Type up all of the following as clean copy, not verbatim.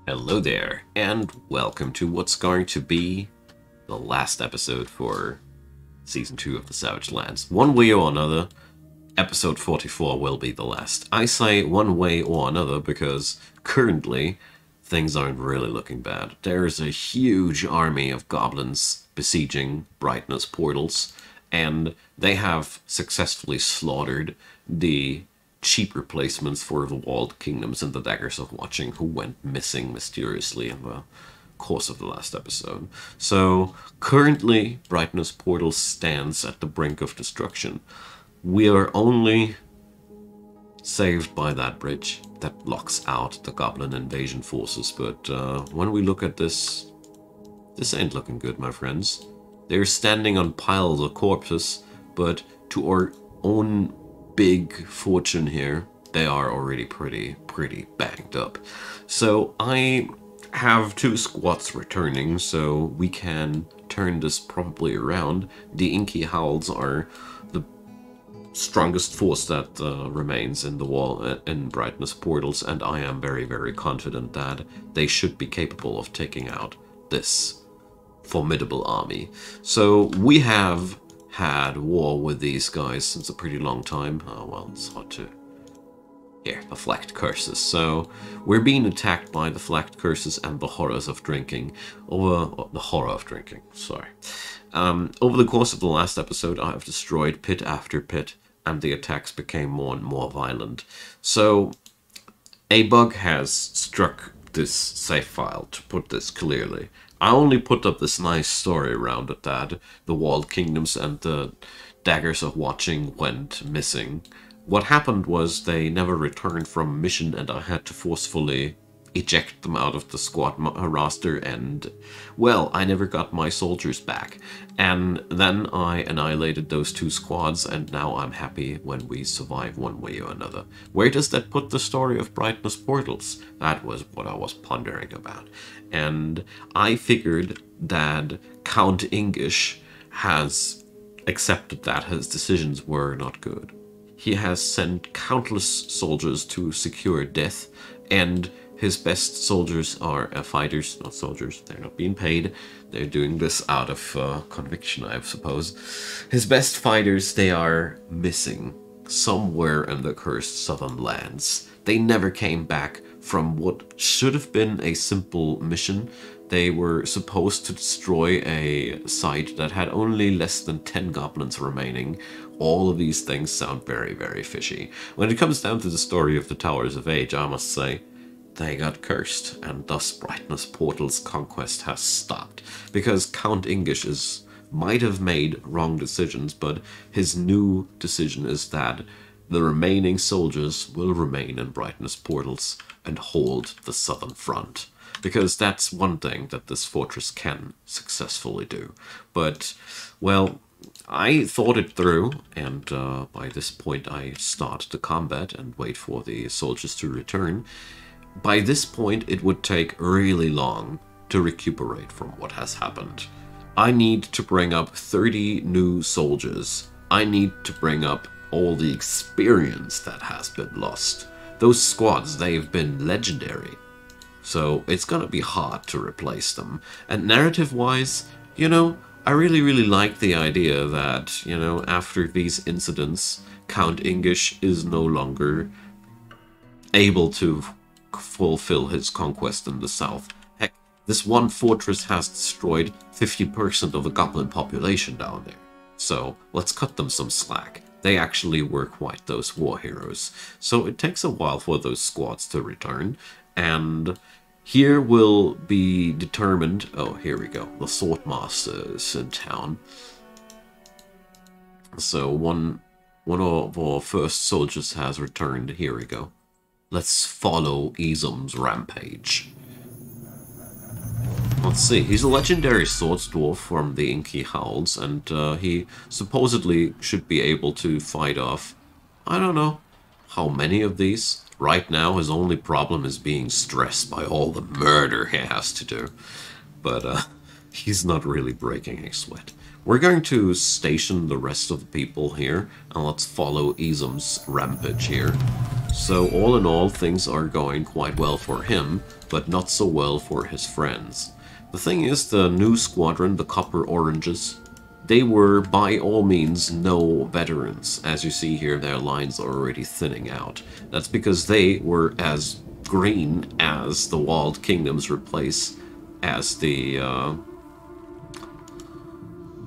Hello there, and welcome to what's going to be the last episode for Season 2 of the Savage Lands. One way or another, episode 44 will be the last. I say one way or another because currently things aren't really looking bad. There's a huge army of goblins besieging Brightness portals, and they have successfully slaughtered the cheap replacements for the walled kingdoms and the daggers of watching who went missing mysteriously in the course of the last episode. So currently Brightness Portal stands at the brink of destruction. We are only saved by that bridge that blocks out the goblin invasion forces, but when we look at this ain't looking good, my friends. They're standing on piles of corpses, but to our own big fortune here, they are already pretty banged up. So I have 2 squads returning, so we can turn this probably around. The Inky Howls are the strongest force that remains in the wall in Brightness portals, and I am very confident that they should be capable of taking out this formidable army. So we have had war with these guys since a pretty long time. Oh well, it's hard to... Here, the Flacked Curses. So we're being attacked by the Flacked Curses and the Horrors of Drinking. Over the Horror of Drinking, sorry. Over the course of the last episode, I have destroyed pit after pit, and the attacks became more and more violent. So a bug has struck this save file, to put this clearly. I only put up this nice story around it that the walled kingdoms and the daggers of watching went missing. What happened was they never returned from mission, and I had to forcefully eject them out of the squad roster, and well, I never got my soldiers back. And then I annihilated those 2 squads, and now I'm happy when we survive one way or another. Where does that put the story of Brightness portals? That was what I was pondering about. And I figured that Count Ingish has accepted that his decisions were not good. He has sent countless soldiers to secure death, and his best soldiers are fighters, not soldiers. They're not being paid. They're doing this out of conviction, I suppose. His best fighters, they are missing somewhere in the cursed southern lands. They never came back from what should have been a simple mission. They were supposed to destroy a site that had only less than 10 goblins remaining. All of these things sound very fishy. When it comes down to the story of the Towers of Age, I must say, they got cursed, and thus Brightness Portal's conquest has stopped. Because Count Ingish might have made wrong decisions, but his new decision is that the remaining soldiers will remain in Brightness Portals and hold the southern front. Because that's one thing that this fortress can successfully do. But, well, I thought it through, and by this point I start the combat and wait for the soldiers to return. By this point, it would take really long to recuperate from what has happened. I need to bring up 30 new soldiers. I need to bring up all the experience that has been lost. Those squads, they've been legendary. So it's gonna be hard to replace them. And narrative-wise, you know, I really like the idea that, you know, after these incidents, Count Ingish is no longer able to fulfill his conquest in the south. Heck, this one fortress has destroyed 50% of the goblin population down there. So let's cut them some slack. They actually were quite those war heroes. So it takes a while for those squads to return, and here will be determined... Oh, here we go. The Swordmaster is in town. So one of our first soldiers has returned. Here we go. Let's follow Izum's rampage. Let's see, he's a legendary swords dwarf from the Inky Howls, and he supposedly should be able to fight off, I don't know, how many of these. Right now his only problem is being stressed by all the murder he has to do. But he's not really breaking a sweat. We're going to station the rest of the people here, and let's follow Izum's rampage here. So all in all, things are going quite well for him, but not so well for his friends. The thing is, the new squadron, the Copper Oranges, they were by all means no veterans. As you see here, their lines are already thinning out. That's because they were as green as the Walled Kingdom's replace as the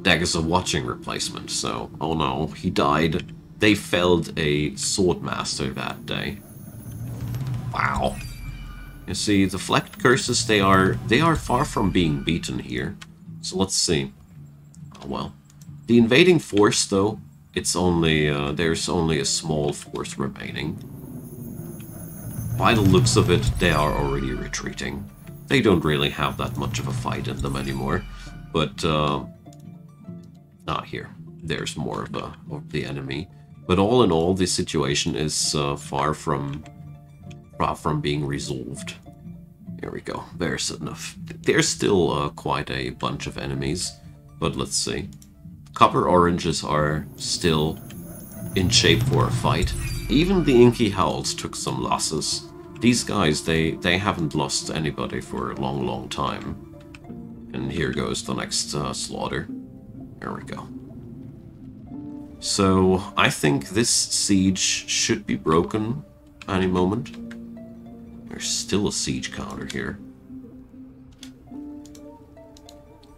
Daggers of Watching replacement. So, oh no, he died. They felled a Swordmaster that day. Wow. You see, the Flecked Curses, they are far from being beaten here. So let's see. Oh well. The invading force, though, it's only there's only a small force remaining. By the looks of it, they are already retreating. They don't really have that much of a fight in them anymore. But not here. There's more of the enemy. But all in all, this situation is far from being resolved. Here we go. There's enough. There's still quite a bunch of enemies, but let's see. Copper Oranges are still in shape for a fight. Even the Inky Howls took some losses. These guys, they haven't lost anybody for a long, long time. And here goes the next slaughter. There we go. So, I think this siege should be broken any moment. There's still a siege counter here.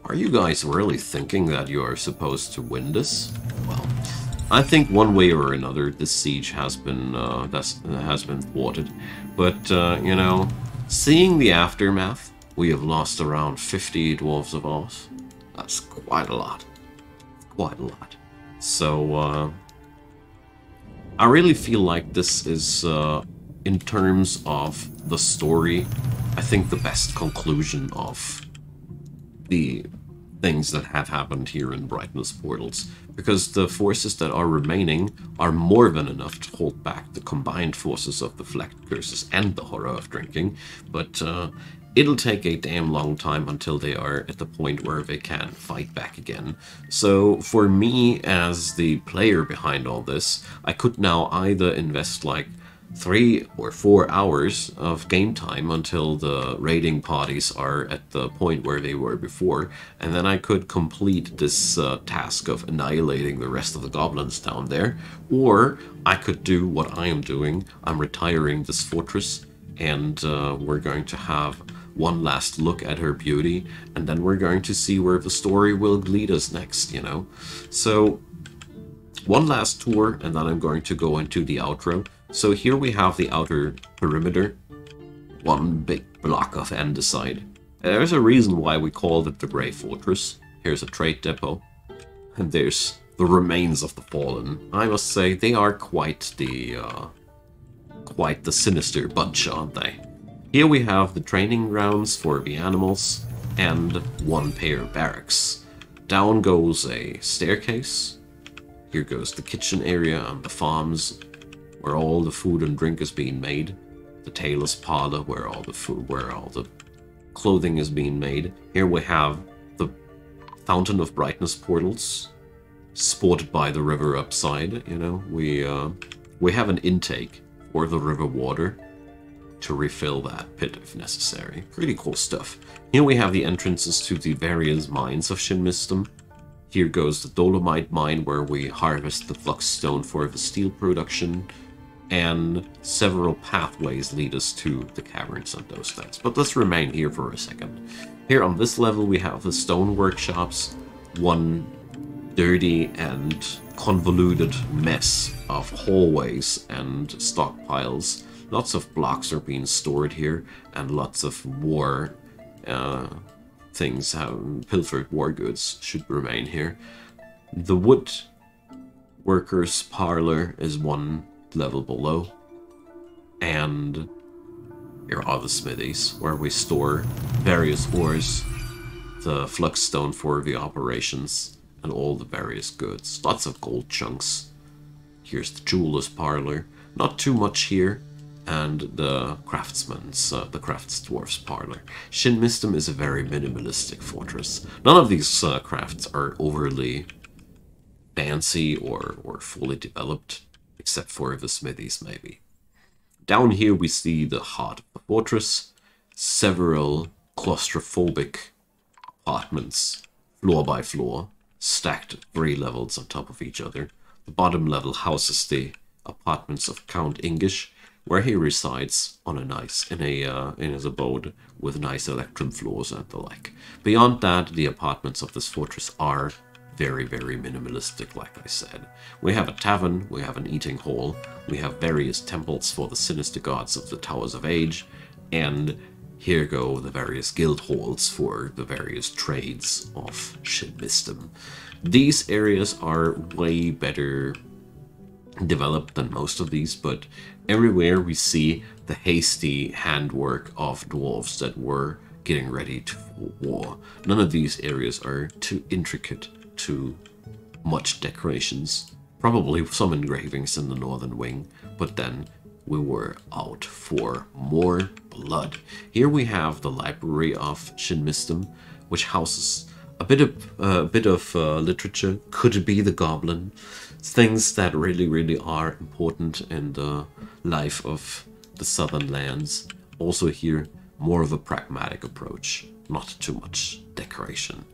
Are you guys really thinking that you are supposed to win this? Well, I think one way or another this siege has been thwarted. But, you know, seeing the aftermath, we have lost around 50 Dwarves of ours. That's quite a lot. Quite a lot. So, I really feel like this is, in terms of the story, I think the best conclusion of the things that have happened here in Brightness Portals, because the forces that are remaining are more than enough to hold back the combined forces of the Flecked Curses and the Horror of Drinking, but it'll take a damn long time until they are at the point where they can fight back again. So for me, as the player behind all this, I could now either invest like 3 or 4 hours of game time until the raiding parties are at the point where they were before, and then I could complete this task of annihilating the rest of the goblins down there, or I could do what I am doing. I'm retiring this fortress, and we're going to have one last look at her beauty, and then we're going to see where the story will lead us next, you know? So, one last tour, and then I'm going to go into the outro. So here we have the outer perimeter, one big block of andesite. There's a reason why we called it the Grey Fortress. Here's a trade depot, and there's the remains of the fallen. I must say, they are quite the sinister bunch, aren't they? Here we have the training grounds for the animals, and one pair of barracks. Down goes a staircase. Here goes the kitchen area and the farms, where all the food and drink is being made. The tailor's parlor, where all the clothing is being made. Here we have the Fountain of Brightness portals, sported by the river upside. You know, we have an intake for the river water to refill that pit if necessary. Pretty cool stuff. Here we have the entrances to the various mines of Shinmistum. Here goes the Dolomite mine, where we harvest the flux stone for the steel production, and several pathways lead us to the caverns and those things. But let's remain here for a second. Here on this level we have the stone workshops, one dirty and convoluted mess of hallways and stockpiles. Lots of blocks are being stored here, and lots of war things, pilfered war goods should remain here. The wood workers' parlor is one level below, and here are the smithies, where we store various ores, the flux stone for the operations, and all the various goods. Lots of gold chunks. Here's the jeweler's parlor, not too much here, and the the crafts dwarf's parlor. Shinmistum is a very minimalistic fortress. None of these crafts are overly fancy or fully developed, except for the smithies, maybe. Down here we see the heart of the fortress, several claustrophobic apartments, floor by floor, stacked 3 levels on top of each other. The bottom level houses the apartments of Count Ingish, where he resides on in his abode with nice electrum floors and the like. Beyond that, the apartments of this fortress are very, very minimalistic, like I said. We have a tavern, we have an eating hall, we have various temples for the sinister gods of the Towers of Age, and here go the various guild halls for the various trades of Shinmistum. These areas are way better developed than most of these, but everywhere we see the hasty handwork of dwarves that were getting ready for war. None of these areas are too intricate, too much decorations. Probably some engravings in the northern wing, but then we were out for more blood. Here we have the library of Shinmistum, which houses a bit of literature. Could it be the Goblin? Things that really are important in the life of the southern lands. Also here, more of a pragmatic approach, not too much decoration.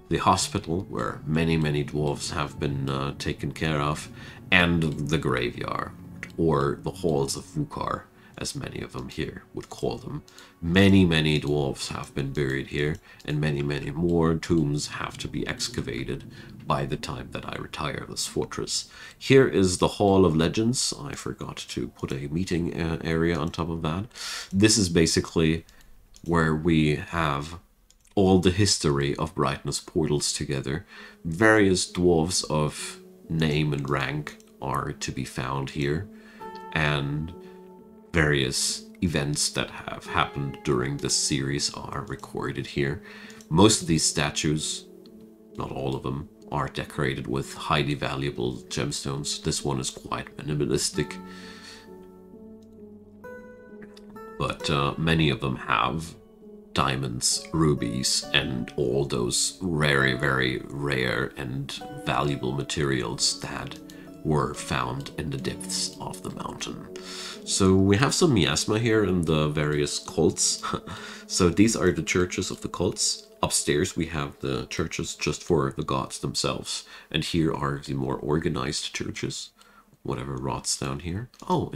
The hospital, where many dwarves have been taken care of, and the graveyard, or the halls of Vukar, as many of them here would call them. Many dwarves have been buried here, and many more tombs have to be excavated by the time that I retire this fortress. Here is the Hall of Legends. I forgot to put a meeting area on top of that. This is basically where we have all the history of Brightness portals together. Various dwarves of name and rank are to be found here, and various events that have happened during this series are recorded here. Most of these statues, not all of them, are decorated with highly valuable gemstones. This one is quite minimalistic, but many of them have diamonds, rubies, and all those very rare and valuable materials that were found in the depths of the mountain. So we have some miasma here in the various cults. So these are the churches of the cults. Upstairs we have the churches just for the gods themselves. And here are the more organized churches. Whatever rots down here. Oh,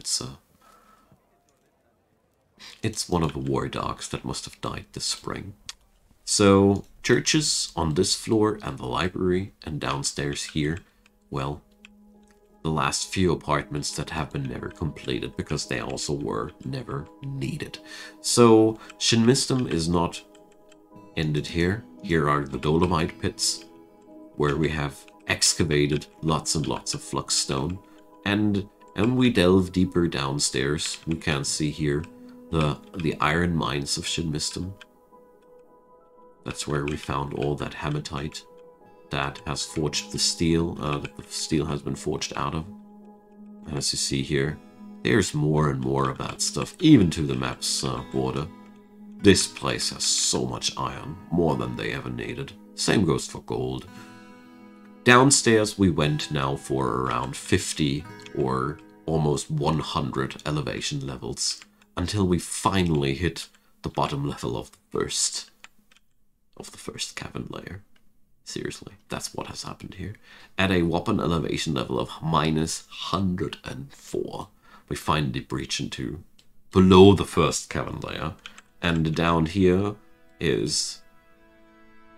it's one of the war dogs that must have died this spring. So churches on this floor and the library, and downstairs here, well, the last few apartments that have been never completed because they also were never needed. So Shinmistum is not ended here. Here are the Dolomite pits, where we have excavated lots and lots of flux stone, and we delve deeper downstairs. We can see here the iron mines of Shinmistum. That's where we found all that hematite that has forged the steel, that the steel has been forged out of. And as you see here, there's more and more of that stuff, even to the map's border. This place has so much iron, more than they ever needed. Same goes for gold. Downstairs we went now for around 50 or almost 100 elevation levels, until we finally hit the bottom level of the first cavern layer. Seriously, that's what has happened here. At a whopping elevation level of -104, we finally breach into below the first cavern layer. And down here is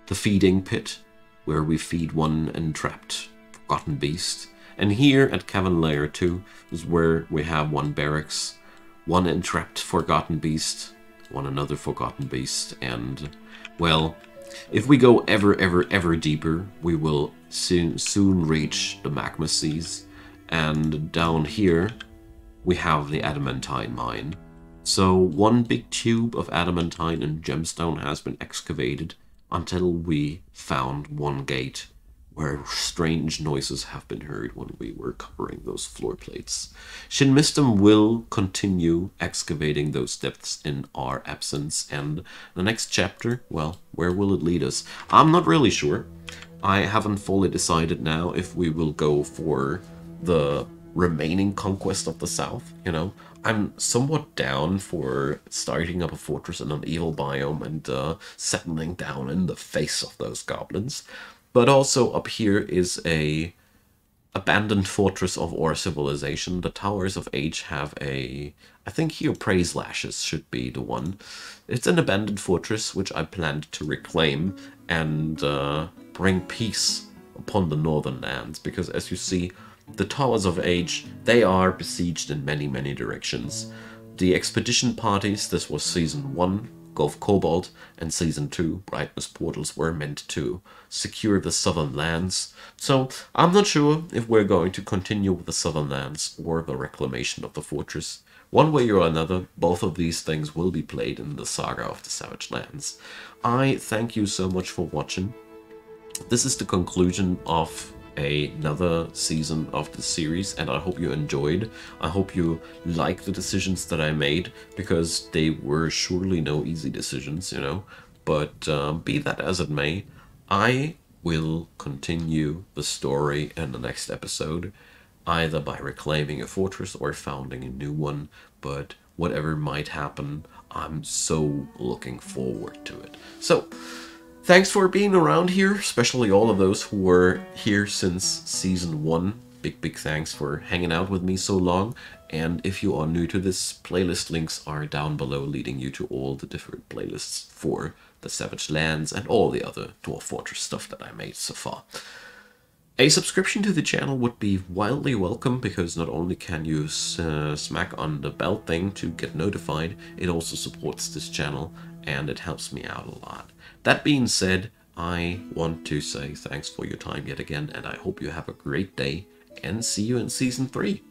the feeding pit, where we feed one entrapped forgotten beast. And here at cavern layer 2 is where we have one barracks, one entrapped forgotten beast, one another forgotten beast, and, well, if we go ever deeper, we will soon reach the magma seas. And down here, we have the adamantine mine. So one big tube of adamantine and gemstone has been excavated until we found one gate where strange noises have been heard when we were covering those floor plates. Shinmistum will continue excavating those depths in our absence, and the next chapter, well, where will it lead us? I'm not really sure. I haven't fully decided now if we will go for the remaining conquest of the south, you know. I'm somewhat down for starting up a fortress in an evil biome and settling down in the face of those goblins. But also up here is a abandoned fortress of our civilization. The Towers of Age have a... I think here Praise Lashes should be the one. It's an abandoned fortress which I planned to reclaim and bring peace upon the northern lands, because as you see, the Towers of Age, they are besieged in many, many directions. The expedition parties, this was Season 1, Gulf Cobalt, and Season 2, Brightness Portals, were meant to secure the southern lands. So I'm not sure if we're going to continue with the southern lands or the reclamation of the fortress. One way or another, both of these things will be played in the saga of the Savage Lands. I thank you so much for watching. This is the conclusion of another season of the series, and I hope you enjoyed. I hope you like the decisions that I made, because they were surely no easy decisions, you know. But be that as it may, I will continue the story in the next episode, either by reclaiming a fortress or founding a new one. But whatever might happen, I'm so looking forward to it. So thanks for being around here, especially all of those who were here since Season 1. Big thanks for hanging out with me so long. And if you are new to this, playlist links are down below, leading you to all the different playlists for the Savage Lands and all the other Dwarf Fortress stuff that I made so far. A subscription to the channel would be wildly welcome, because not only can you smack on the bell thing to get notified, it also supports this channel and it helps me out a lot. That being said, I want to say thanks for your time yet again, and I hope you have a great day, and see you in Season 3.